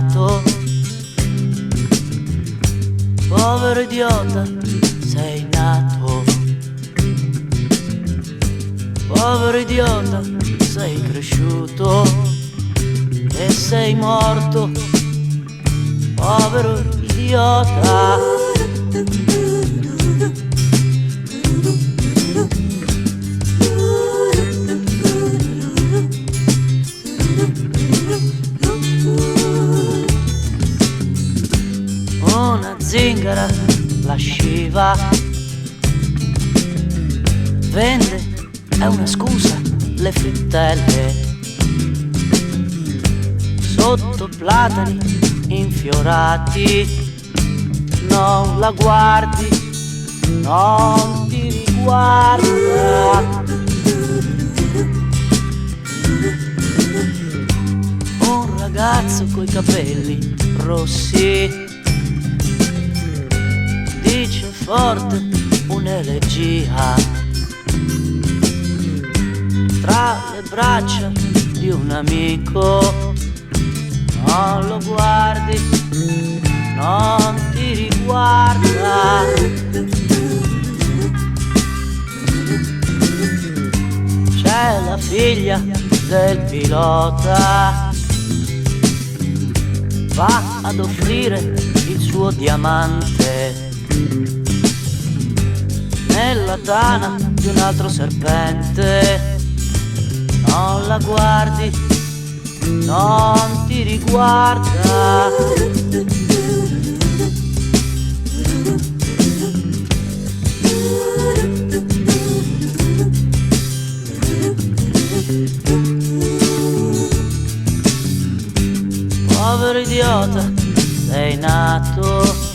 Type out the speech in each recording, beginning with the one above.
nato. Povero idiota, sei nato. Povero idiota, sei cresciuto e sei morto. Povero idiota. Una zingara, la sciva vende, è una scusa, le frittelle sotto platani infiorati. Non la guardi, non ti riguarda. Un ragazzo coi capelli rossi dice forte un'elegia tra le braccia di un amico. Non lo guardi, non ti riguarda. C'è la figlia del pilota, va ad offrire il suo diamante nella tana di un altro serpente. Non la guardi, non ti riguarda. Povero idiota, sei nato.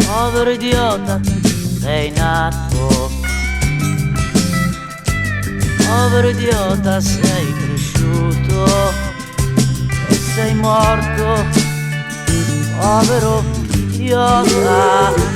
Povero idiota, sei nato. Povero idiota, sei cresciuto e sei morto. Povero idiota.